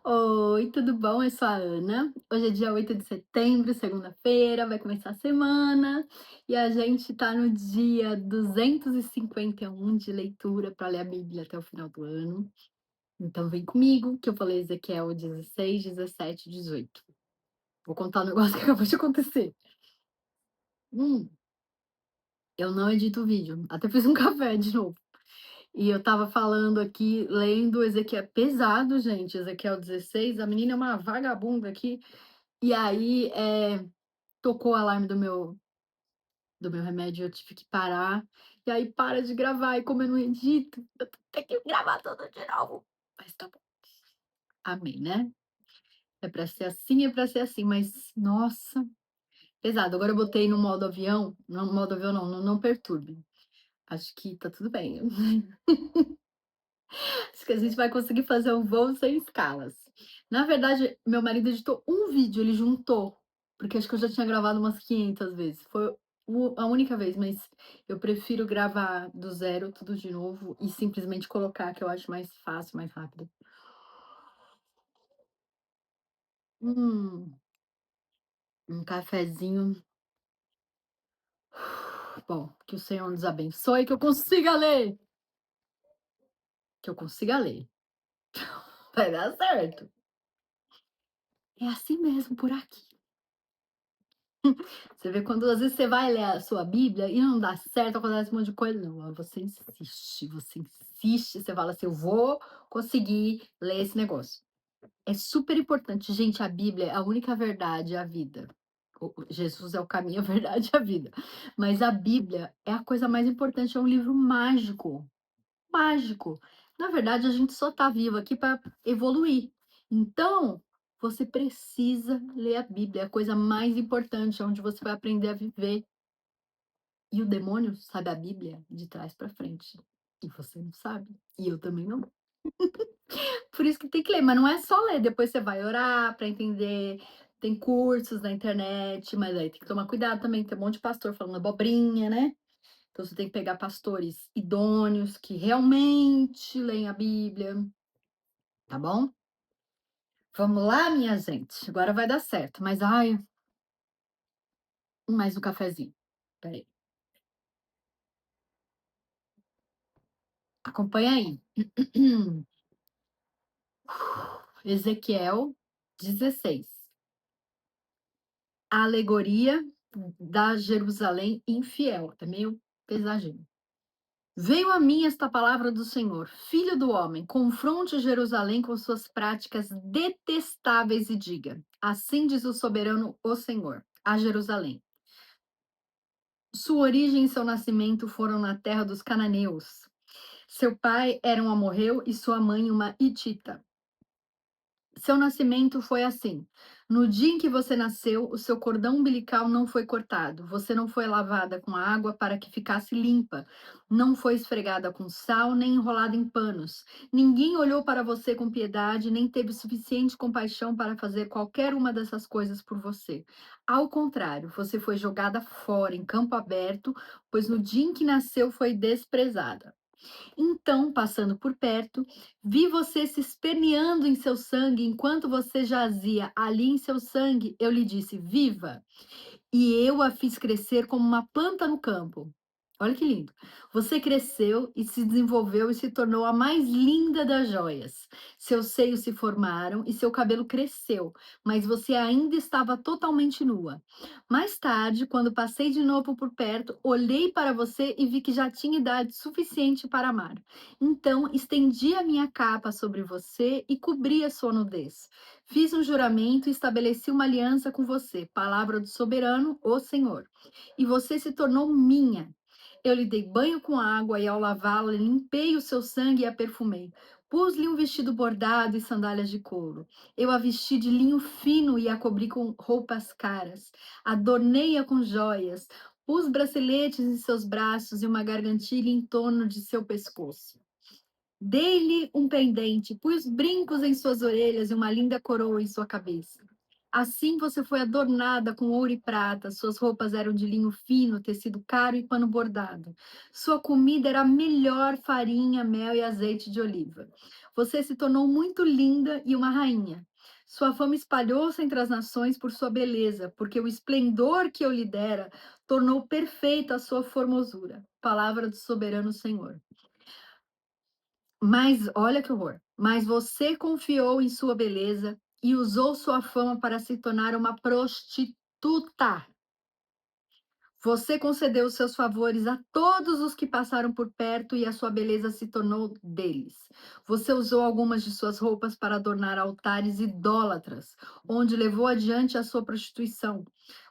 Oi, tudo bom? Eu sou a Ana. Hoje é dia 8 de setembro, segunda-feira, vai começar a semana e a gente tá no dia 251 de leitura para ler a Bíblia até o final do ano. Então vem comigo que eu falei Ezequiel 16, 17, 18. Vou contar um negócio que acabou de acontecer. Hum, eu não edito o vídeo, até fiz um café de novo. E eu tava falando aqui, lendo Ezequiel, pesado, gente, Ezequiel 16, a menina é uma vagabunda aqui. E aí, tocou o alarme do meu remédio, eu tive que parar, e aí para de gravar, e como eu não edito, eu tenho que gravar tudo de novo. Mas tá bom, amém, né. É pra ser assim, mas nossa, pesado. Agora eu botei no modo avião, não modo avião não, no não perturbe. Acho que tá tudo bem. Acho que a gente vai conseguir fazer um voo sem escalas. Na verdade, meu marido editou um vídeo, ele juntou, porque acho que eu já tinha gravado umas 500 vezes. Foi a única vez, mas eu prefiro gravar do zero tudo de novo e simplesmente colocar, que eu acho mais fácil, mais rápido. Hum, um cafezinho. Bom, que o Senhor nos abençoe, que eu consiga ler, que eu consiga ler. Vai dar certo. É assim mesmo por aqui. Você vê quando às vezes você vai ler a sua Bíblia e não dá certo, acontece um monte de coisa, não, você insiste, você fala assim: "Eu vou conseguir ler esse negócio". É super importante, gente, a Bíblia é a única verdade, a vida. O Jesus é o caminho, a verdade e a vida. Mas a Bíblia é a coisa mais importante, é um livro mágico, mágico. Na verdade, a gente só tá vivo aqui para evoluir. Então, você precisa ler a Bíblia, é a coisa mais importante, é onde você vai aprender a viver. E o demônio sabe a Bíblia de trás para frente. E você não sabe. E eu também não. Por isso que tem que ler, mas não é só ler, depois você vai orar para entender. Tem cursos na internet, mas aí tem que tomar cuidado também, tem um monte de pastor falando abobrinha, né? Então você tem que pegar pastores idôneos que realmente leem a Bíblia, tá bom? Vamos lá, minha gente. Agora vai dar certo, mas ai, mais um cafezinho. Espera aí. Acompanha aí. Ezequiel 16. A alegoria da Jerusalém infiel. É meio pesadinho. Veio a mim esta palavra do Senhor: Filho do homem, confronte Jerusalém com suas práticas detestáveis e diga: Assim diz o soberano, o Senhor, a Jerusalém. Sua origem e seu nascimento foram na terra dos cananeus. Seu pai era um amorreu e sua mãe uma hitita. Seu nascimento foi assim: no dia em que você nasceu, o seu cordão umbilical não foi cortado, você não foi lavada com água para que ficasse limpa, não foi esfregada com sal, nem enrolada em panos. Ninguém olhou para você com piedade, nem teve suficiente compaixão para fazer qualquer uma dessas coisas por você. Ao contrário, você foi jogada fora, em campo aberto, pois no dia em que nasceu foi desprezada. Então, passando por perto, vi você se esperneando em seu sangue enquanto você jazia ali em seu sangue. Eu lhe disse: Viva! E eu a fiz crescer como uma planta no campo. Olha que lindo. Você cresceu e se desenvolveu e se tornou a mais linda das joias. Seus seios se formaram e seu cabelo cresceu, mas você ainda estava totalmente nua. Mais tarde, quando passei de novo por perto, olhei para você e vi que já tinha idade suficiente para amar. Então, estendi a minha capa sobre você e cobri a sua nudez. Fiz um juramento e estabeleci uma aliança com você, palavra do soberano, o Senhor. E você se tornou minha. Eu lhe dei banho com água e ao lavá-la limpei o seu sangue e a perfumei. Pus-lhe um vestido bordado e sandálias de couro. Eu a vesti de linho fino e a cobri com roupas caras. Adornei-a com joias. Pus braceletes em seus braços e uma gargantilha em torno de seu pescoço. Dei-lhe um pendente, pus brincos em suas orelhas e uma linda coroa em sua cabeça. Assim você foi adornada com ouro e prata, suas roupas eram de linho fino, tecido caro e pano bordado. Sua comida era a melhor farinha, mel e azeite de oliva. Você se tornou muito linda e uma rainha. Sua fama espalhou-se entre as nações por sua beleza, porque o esplendor que eu lhe dera tornou perfeita a sua formosura. Palavra do soberano Senhor. Mas olha que horror. Mas você confiou em sua beleza e usou sua fama para se tornar uma prostituta. Você concedeu seus favores a todos os que passaram por perto e a sua beleza se tornou deles. Você usou algumas de suas roupas para adornar altares idólatras, onde levou adiante a sua prostituição.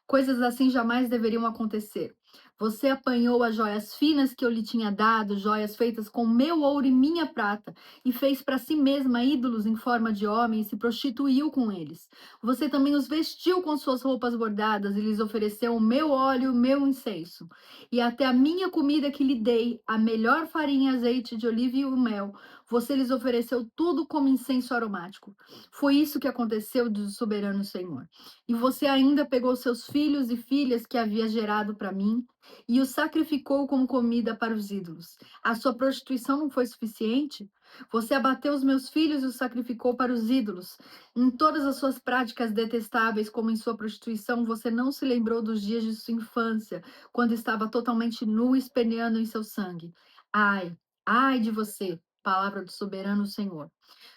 Coisas assim jamais deveriam acontecer. Você apanhou as joias finas que eu lhe tinha dado, joias feitas com meu ouro e minha prata, e fez para si mesma ídolos em forma de homem e se prostituiu com eles. Você também os vestiu com suas roupas bordadas e lhes ofereceu o meu óleo, o meu incenso. E até a minha comida que lhe dei, a melhor farinha, azeite de oliva e o mel, você lhes ofereceu tudo como incenso aromático. Foi isso que aconteceu do soberano Senhor. E você ainda pegou seus filhos e filhas que havia gerado para mim e os sacrificou como comida para os ídolos. A sua prostituição não foi suficiente? Você abateu os meus filhos e os sacrificou para os ídolos. Em todas as suas práticas detestáveis, como em sua prostituição, você não se lembrou dos dias de sua infância, quando estava totalmente nu, esperneando em seu sangue. Ai, ai de você, palavra do soberano Senhor.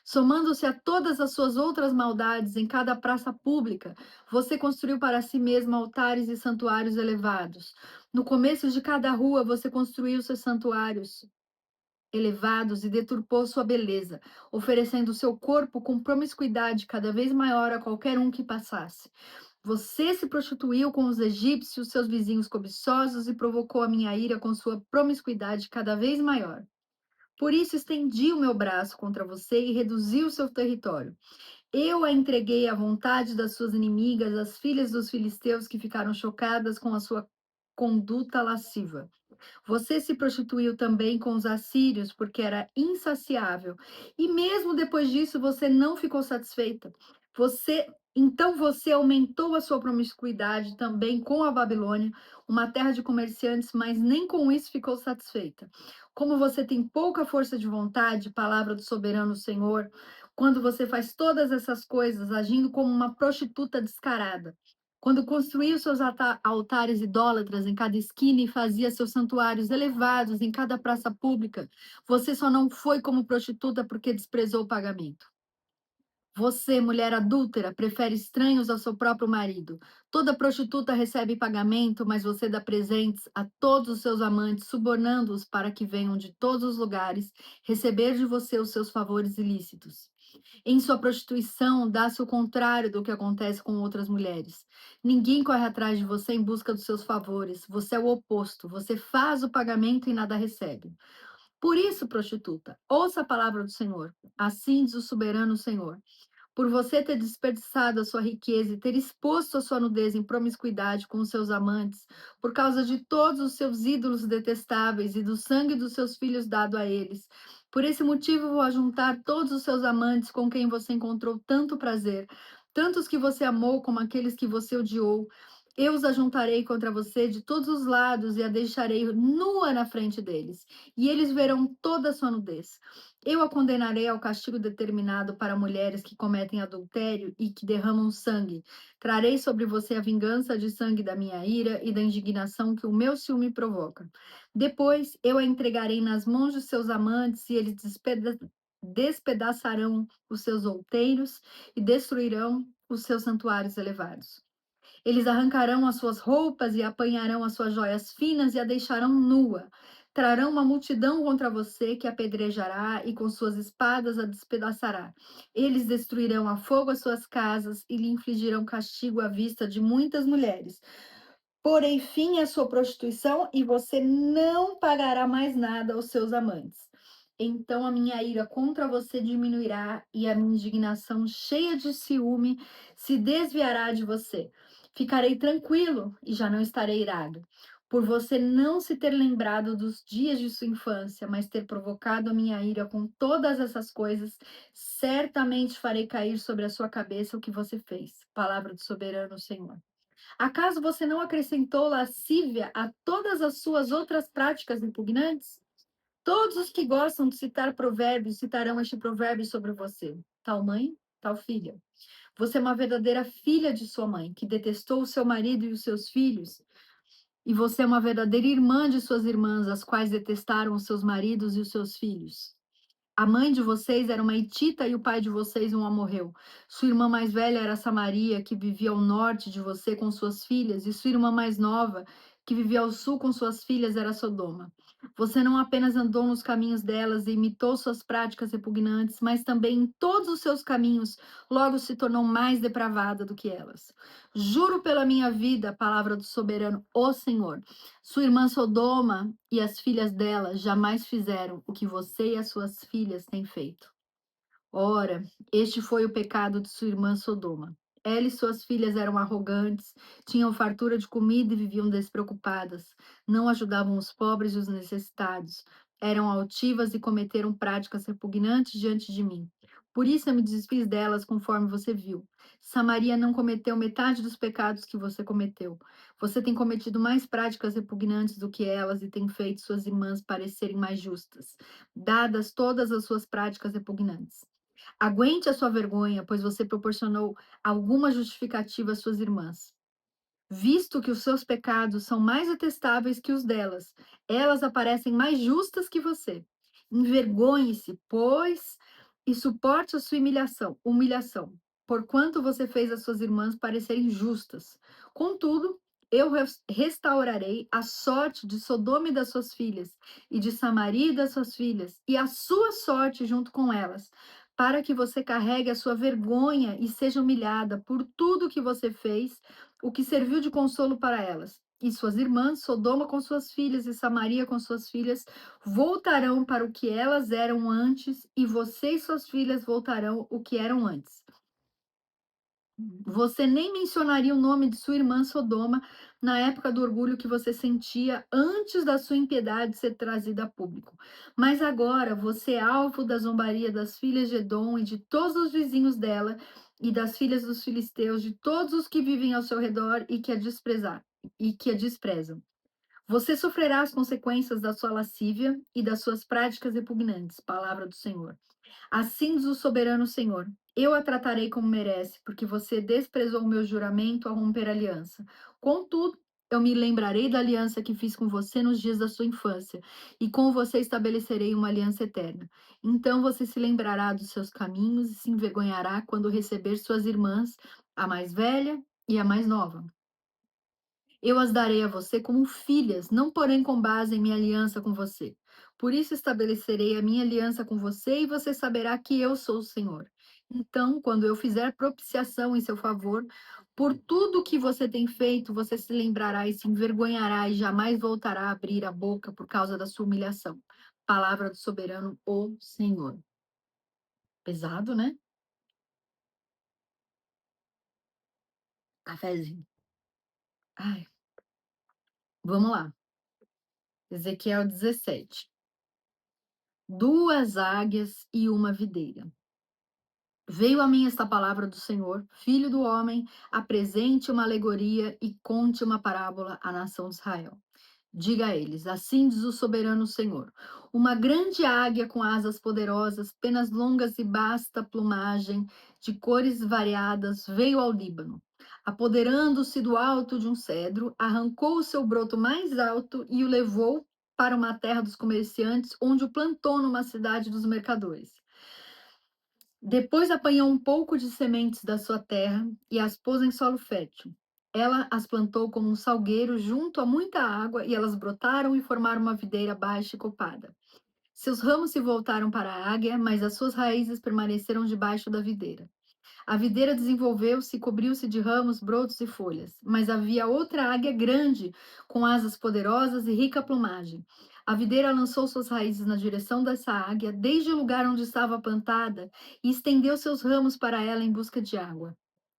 Somando-se a todas as suas outras maldades em cada praça pública, você construiu para si mesmo altares e santuários elevados. No começo de cada rua, você construiu seus santuários elevados e deturpou sua beleza, oferecendo seu corpo com promiscuidade cada vez maior a qualquer um que passasse. Você se prostituiu com os egípcios, seus vizinhos cobiçosos, e provocou a minha ira com sua promiscuidade cada vez maior. Por isso estendi o meu braço contra você e reduzi o seu território. Eu a entreguei à vontade das suas inimigas, as filhas dos filisteus que ficaram chocadas com a sua conduta lasciva. Você se prostituiu também com os assírios, porque era insaciável. E mesmo depois disso, você não ficou satisfeita. Você aumentou a sua promiscuidade também com a Babilônia, uma terra de comerciantes, mas nem com isso ficou satisfeita. Como você tem pouca força de vontade, palavra do soberano Senhor, quando você faz todas essas coisas agindo como uma prostituta descarada. Quando construiu seus altares idólatras em cada esquina e fazia seus santuários elevados em cada praça pública, você só não foi como prostituta porque desprezou o pagamento. Você, mulher adúltera, prefere estranhos ao seu próprio marido. Toda prostituta recebe pagamento, mas você dá presentes a todos os seus amantes, subornando-os para que venham de todos os lugares receber de você os seus favores ilícitos. Em sua prostituição, dá-se o contrário do que acontece com outras mulheres. Ninguém corre atrás de você em busca dos seus favores. Você é o oposto. Você faz o pagamento e nada recebe. Por isso, prostituta, ouça a palavra do Senhor. Assim diz o soberano Senhor. Por você ter desperdiçado a sua riqueza e ter exposto a sua nudez em promiscuidade com os seus amantes, por causa de todos os seus ídolos detestáveis e do sangue dos seus filhos dado a eles. Por esse motivo, vou ajuntar todos os seus amantes com quem você encontrou tanto prazer, tanto os que você amou como aqueles que você odiou. Eu os ajuntarei contra você de todos os lados e a deixarei nua na frente deles, e eles verão toda a sua nudez. Eu a condenarei ao castigo determinado para mulheres que cometem adultério e que derramam sangue. Trarei sobre você a vingança de sangue da minha ira e da indignação que o meu ciúme provoca. Depois eu a entregarei nas mãos de seus amantes e eles despedaçarão os seus outeiros e destruirão os seus santuários elevados. Eles arrancarão as suas roupas e apanharão as suas joias finas e a deixarão nua. Trarão uma multidão contra você que a apedrejará e com suas espadas a despedaçará. Eles destruirão a fogo as suas casas e lhe infligirão castigo à vista de muitas mulheres. Porém, fim à sua prostituição e você não pagará mais nada aos seus amantes. Então a minha ira contra você diminuirá e a minha indignação, cheia de ciúme, se desviará de você. Ficarei tranquilo e já não estarei irado, por você não se ter lembrado dos dias de sua infância, mas ter provocado a minha ira com todas essas coisas. Certamente farei cair sobre a sua cabeça o que você fez. Palavra do soberano Senhor. Acaso você não acrescentou lascívia a todas as suas outras práticas repugnantes? Todos os que gostam de citar provérbios citarão este provérbio sobre você. Tal mãe, tal filha. Você é uma verdadeira filha de sua mãe, que detestou o seu marido e os seus filhos. E você é uma verdadeira irmã de suas irmãs, as quais detestaram os seus maridos e os seus filhos. A mãe de vocês era uma hitita e o pai de vocês um amorreu. Sua irmã mais velha era Samaria, que vivia ao norte de você com suas filhas, e sua irmã mais nova, que vivia ao sul com suas filhas, era Sodoma. Você não apenas andou nos caminhos delas e imitou suas práticas repugnantes, mas também em todos os seus caminhos, logo se tornou mais depravada do que elas. Juro pela minha vida, palavra do soberano, o Senhor. Sua irmã Sodoma e as filhas dela jamais fizeram o que você e as suas filhas têm feito. Ora, este foi o pecado de sua irmã Sodoma. Ela e suas filhas eram arrogantes, tinham fartura de comida e viviam despreocupadas. Não ajudavam os pobres e os necessitados. Eram altivas e cometeram práticas repugnantes diante de mim. Por isso eu me desfiz delas conforme você viu. Samaria não cometeu metade dos pecados que você cometeu. Você tem cometido mais práticas repugnantes do que elas e tem feito suas irmãs parecerem mais justas, dadas todas as suas práticas repugnantes. Aguente a sua vergonha, pois você proporcionou alguma justificativa às suas irmãs. Visto que os seus pecados são mais detestáveis que os delas, elas aparecem mais justas que você. Envergonhe-se, pois, e suporte a sua humilhação, porquanto você fez as suas irmãs parecerem justas. Contudo, eu restaurarei a sorte de Sodoma e das suas filhas, e de Samaria e das suas filhas, e a sua sorte junto com elas, para que você carregue a sua vergonha e seja humilhada por tudo que você fez, o que serviu de consolo para elas. E suas irmãs, Sodoma com suas filhas e Samaria com suas filhas, voltarão para o que elas eram antes, e você e suas filhas voltarão o que eram antes. Você nem mencionaria o nome de sua irmã Sodoma na época do orgulho que você sentia antes da sua impiedade ser trazida a público. Mas agora você é alvo da zombaria das filhas de Edom e de todos os vizinhos dela e das filhas dos filisteus, de todos os que vivem ao seu redor e que a desprezam. Você sofrerá as consequências da sua lascívia e das suas práticas repugnantes, palavra do Senhor. Assim diz o soberano Senhor: eu a tratarei como merece, porque você desprezou o meu juramento ao romper a aliança. Contudo, eu me lembrarei da aliança que fiz com você nos dias da sua infância, e com você estabelecerei uma aliança eterna. Então você se lembrará dos seus caminhos e se envergonhará quando receber suas irmãs, a mais velha e a mais nova. Eu as darei a você como filhas, não porém com base em minha aliança com você. Por isso estabelecerei a minha aliança com você e você saberá que eu sou o Senhor. Então, quando eu fizer propiciação em seu favor, por tudo que você tem feito, você se lembrará e se envergonhará e jamais voltará a abrir a boca por causa da sua humilhação. Palavra do soberano, o Senhor. Pesado, né? Cafézinho. Ai, vamos lá. Ezequiel 17. Duas águias e uma videira. Veio a mim esta palavra do Senhor, filho do homem, apresente uma alegoria e conte uma parábola à nação de Israel. Diga a eles: assim diz o soberano Senhor. Uma grande águia com asas poderosas, penas longas e vasta plumagem, de cores variadas, veio ao Líbano. Apoderando-se do alto de um cedro, arrancou o seu broto mais alto e o levou para uma terra dos comerciantes, onde o plantou numa cidade dos mercadores. Depois apanhou um pouco de sementes da sua terra e as pôs em solo fértil. Ela as plantou como um salgueiro junto a muita água e elas brotaram e formaram uma videira baixa e copada. Seus ramos se voltaram para a águia, mas as suas raízes permaneceram debaixo da videira. A videira desenvolveu-se e cobriu-se de ramos, brotos e folhas. Mas havia outra águia grande, com asas poderosas e rica plumagem. A videira lançou suas raízes na direção dessa águia, desde o lugar onde estava plantada, e estendeu seus ramos para ela em busca de água.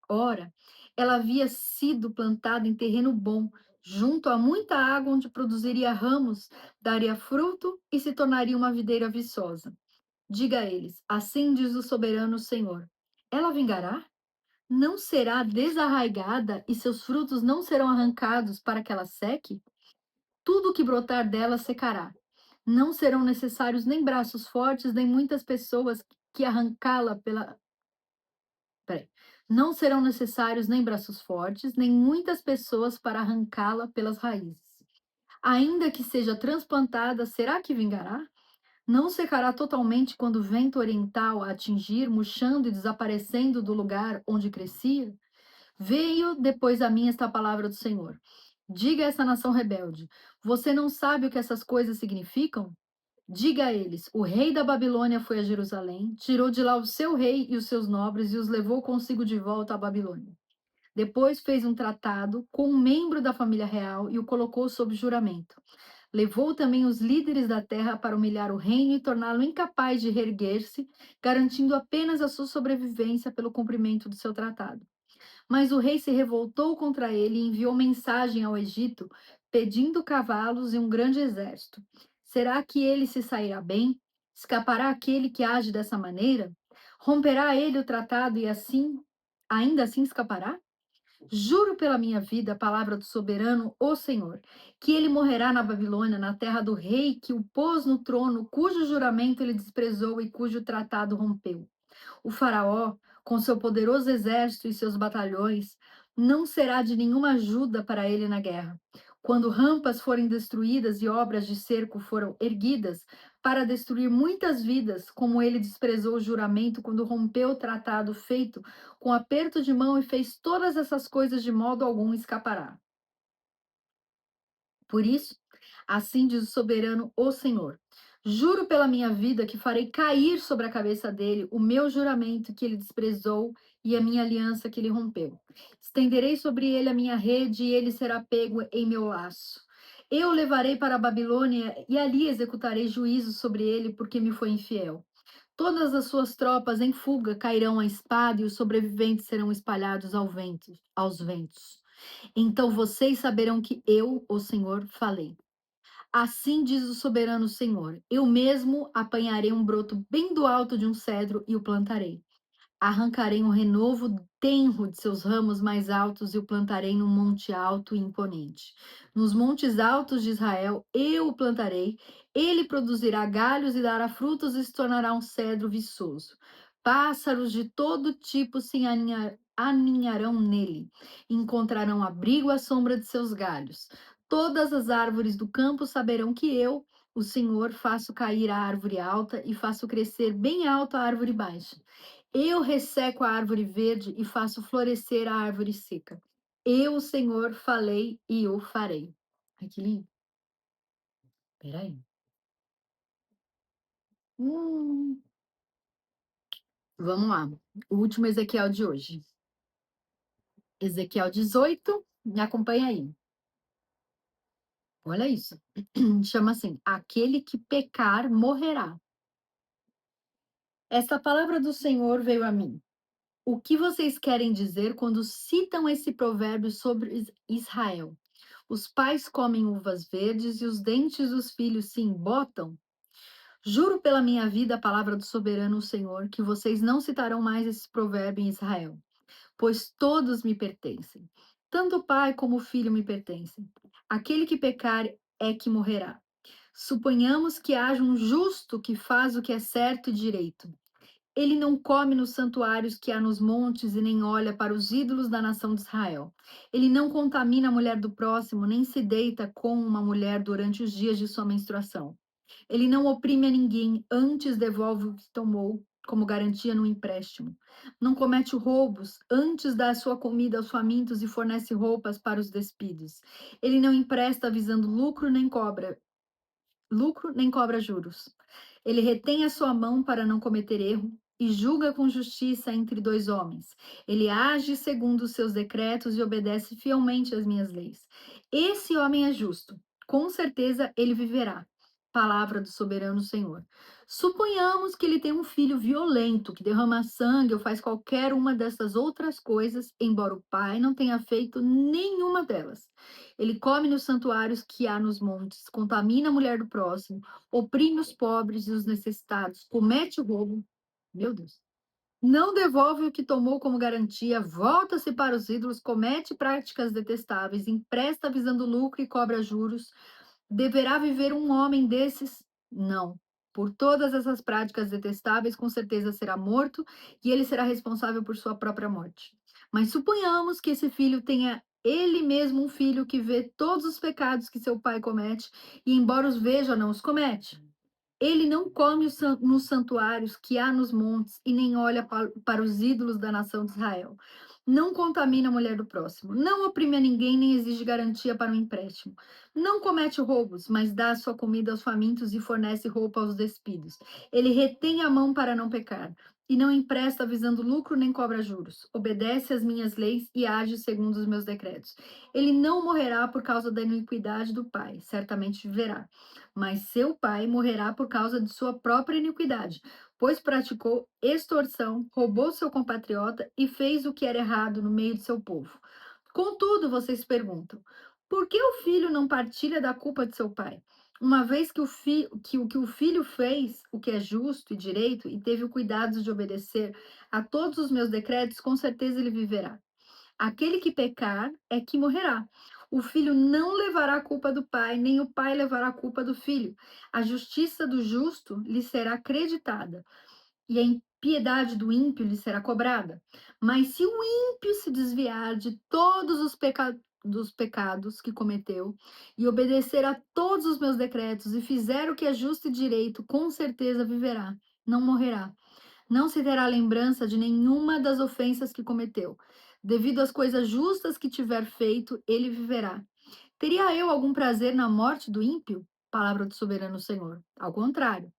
Ora, ela havia sido plantada em terreno bom, junto a muita água, onde produziria ramos, daria fruto e se tornaria uma videira viçosa. Diga a eles: assim diz o soberano Senhor. Ela vingará? Não será desarraigada e seus frutos não serão arrancados para que ela seque? Tudo que brotar dela secará. Não serão necessários nem braços fortes, nem muitas pessoas que arrancá-la pela. Peraí. Não serão necessários nem braços fortes, nem muitas pessoas para arrancá-la pelas raízes. Ainda que seja transplantada, será que vingará? Não secará totalmente quando o vento oriental a atingir, murchando e desaparecendo do lugar onde crescia? Veio depois a mim esta palavra do Senhor. Diga a essa nação rebelde: você não sabe o que essas coisas significam? Diga a eles: o rei da Babilônia foi a Jerusalém, tirou de lá o seu rei e os seus nobres e os levou consigo de volta à Babilônia. Depois fez um tratado com um membro da família real e o colocou sob juramento. Levou também os líderes da terra para humilhar o reino e torná-lo incapaz de reerguer-se, garantindo apenas a sua sobrevivência pelo cumprimento do seu tratado. Mas o rei se revoltou contra ele e enviou mensagem ao Egito, pedindo cavalos e um grande exército. Será que ele se sairá bem? Escapará aquele que age dessa maneira? Romperá ele o tratado e assim, ainda assim escapará? Juro pela minha vida, a palavra do soberano, o Senhor, que ele morrerá na Babilônia, na terra do rei que o pôs no trono, cujo juramento ele desprezou e cujo tratado rompeu. O Faraó, com seu poderoso exército e seus batalhões, não será de nenhuma ajuda para ele na guerra. Quando rampas forem destruídas e obras de cerco foram erguidas para destruir muitas vidas, como ele desprezou o juramento quando rompeu o tratado feito com aperto de mão e fez todas essas coisas de modo algum escapará. Por isso, assim diz o soberano, o Senhor: juro pela minha vida que farei cair sobre a cabeça dele o meu juramento que ele desprezou e a minha aliança que ele rompeu. Estenderei sobre ele a minha rede e ele será pego em meu laço. Eu o levarei para a Babilônia e ali executarei juízo sobre ele porque me foi infiel. Todas as suas tropas em fuga cairão à espada e os sobreviventes serão espalhados aos ventos. Então vocês saberão que eu, o Senhor, falei. Assim diz o soberano Senhor: eu mesmo apanharei um broto bem do alto de um cedro e o plantarei. Arrancarei um renovo tenro de seus ramos mais altos e o plantarei num monte alto e imponente. Nos montes altos de Israel eu o plantarei, ele produzirá galhos e dará frutos e se tornará um cedro viçoso. Pássaros de todo tipo se aninharão nele, encontrarão abrigo à sombra de seus galhos. Todas as árvores do campo saberão que eu, o Senhor, faço cair a árvore alta e faço crescer bem alta a árvore baixa. Eu resseco a árvore verde e faço florescer a árvore seca. Eu, o Senhor, falei e o farei. Ai, que lindo. Peraí. Hum, vamos lá. O último Ezequiel de hoje. Ezequiel 18. Me acompanha aí. Olha isso. Chama assim: aquele que pecar morrerá. Esta palavra do Senhor veio a mim. O que vocês querem dizer quando citam esse provérbio sobre Israel? Os pais comem uvas verdes e os dentes dos filhos se embotam? Juro pela minha vida, a palavra do soberano Senhor, que vocês não citarão mais esse provérbio em Israel, pois todos me pertencem. Tanto o pai como o filho me pertencem. Aquele que pecar é que morrerá. Suponhamos que haja um justo que faz o que é certo e direito. Ele não come nos santuários que há nos montes e nem olha para os ídolos da nação de Israel. Ele não contamina a mulher do próximo, nem se deita com uma mulher durante os dias de sua menstruação. Ele não oprime a ninguém, antes devolve o que tomou como garantia no empréstimo. Não comete roubos, antes dá a sua comida aos famintos e fornece roupas para os despidos. Ele não empresta visando lucro nem cobra juros. Ele retém a sua mão para não cometer erro e julga com justiça entre dois homens. Ele age segundo os seus decretos e obedece fielmente às minhas leis. Esse homem é justo. Com certeza ele viverá. Palavra do soberano Senhor. Suponhamos que ele tem um filho violento, que derrama sangue ou faz qualquer uma dessas outras coisas, embora o pai não tenha feito nenhuma delas. Ele come nos santuários que há nos montes, contamina a mulher do próximo, oprime os pobres e os necessitados, comete o roubo. Meu Deus. Não devolve o que tomou como garantia, volta-se para os ídolos, comete práticas detestáveis, empresta visando lucro e cobra juros. Deverá viver um homem desses Não. Por todas essas práticas detestáveis, com certeza será morto e ele será responsável por sua própria morte. Mas suponhamos que esse filho tenha ele mesmo um filho que vê todos os pecados que seu pai comete e, embora os veja, não os comete. Ele não come nos santuários que há nos montes e nem olha para os ídolos da nação de Israel. Não contamina a mulher do próximo. Não oprime a ninguém nem exige garantia para um empréstimo. Não comete roubos, mas dá sua comida aos famintos e fornece roupa aos despidos. Ele retém a mão para não pecar e não empresta visando lucro nem cobra juros. Obedece às minhas leis e age segundo os meus decretos. Ele não morrerá por causa da iniquidade do pai, certamente viverá, mas seu pai morrerá por causa de sua própria iniquidade, pois praticou extorsão, roubou seu compatriota e fez o que era errado no meio de seu povo. Contudo, vocês perguntam: por que o filho não partilha da culpa de seu pai? Uma vez que o filho fez o que é justo e direito e teve o cuidado de obedecer a todos os meus decretos, com certeza ele viverá. Aquele que pecar é que morrerá. O filho não levará a culpa do pai, nem o pai levará a culpa do filho. A justiça do justo lhe será acreditada, e a impiedade do ímpio lhe será cobrada. Mas se o ímpio se desviar de todos os dos pecados que cometeu e obedecer a todos os meus decretos e fizer o que é justo e direito, com certeza viverá, não morrerá. Não se terá lembrança de nenhuma das ofensas que cometeu. Devido às coisas justas que tiver feito, ele viverá. Teria eu algum prazer na morte do ímpio? Palavra do soberano Senhor. Ao contrário.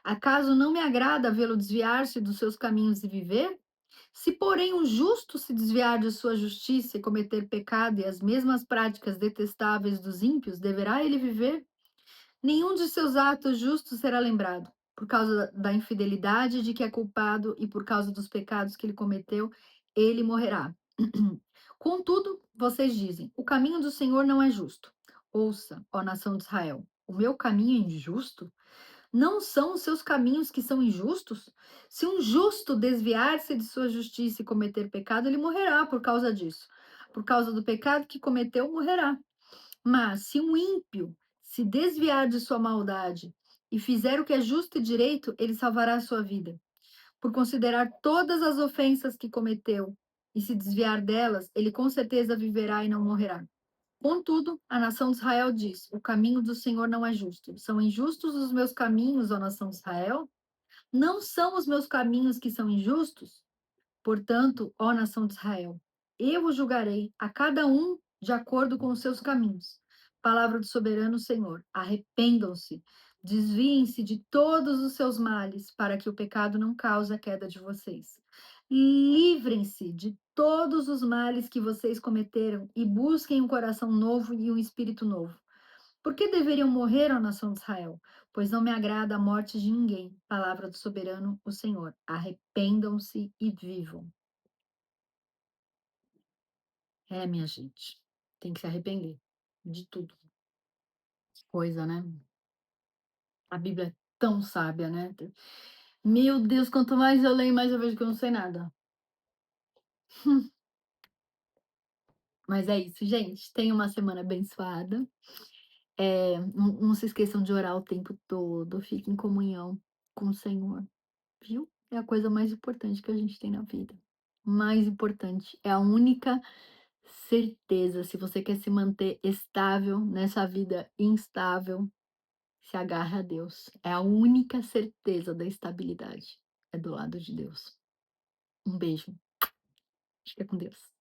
Acaso não me agrada vê-lo desviar-se dos seus caminhos e viver? Se, porém, um justo se desviar de sua justiça e cometer pecado e as mesmas práticas detestáveis dos ímpios, deverá ele viver? Nenhum de seus atos justos será lembrado. Por causa da infidelidade de que é culpado e por causa dos pecados que ele cometeu, ele morrerá. Contudo, vocês dizem: o caminho do Senhor não é justo. Ouça, ó nação de Israel, o meu caminho é injusto? Não são os seus caminhos que são injustos? Se um justo desviar-se de sua justiça e cometer pecado, ele morrerá por causa disso. Por causa do pecado que cometeu, morrerá. Mas se um ímpio se desviar de sua maldade e fizer o que é justo e direito, ele salvará a sua vida. Por considerar todas as ofensas que cometeu e se desviar delas, ele com certeza viverá e não morrerá. Contudo, a nação de Israel diz: o caminho do Senhor não é justo. São injustos os meus caminhos, ó nação de Israel? Não são os meus caminhos que são injustos? Portanto, ó nação de Israel, eu o julgarei a cada um de acordo com os seus caminhos. Palavra do soberano Senhor: arrependam-se, desviem-se de todos os seus males, para que o pecado não cause a queda de vocês. Livrem-se de todos os males que vocês cometeram e busquem um coração novo e um espírito novo. Por que deveriam morrer, ó nação de Israel? Pois não me agrada a morte de ninguém. Palavra do soberano, o Senhor. Arrependam-se e vivam. É, minha gente, tem que se arrepender de tudo. Que coisa, né? A Bíblia é tão sábia, né? Meu Deus, quanto mais eu leio, mais eu vejo que eu não sei nada. Mas é isso, gente. Tenha uma semana abençoada. Não se esqueçam de orar o tempo todo. Fiquem em comunhão com o Senhor, viu? É a coisa mais importante que a gente tem na vida. Mais importante. É a única certeza. Se você quer se manter estável nessa vida instável, se agarre a Deus. É a única certeza da estabilidade. É do lado de Deus. Um beijo. Fica com Deus.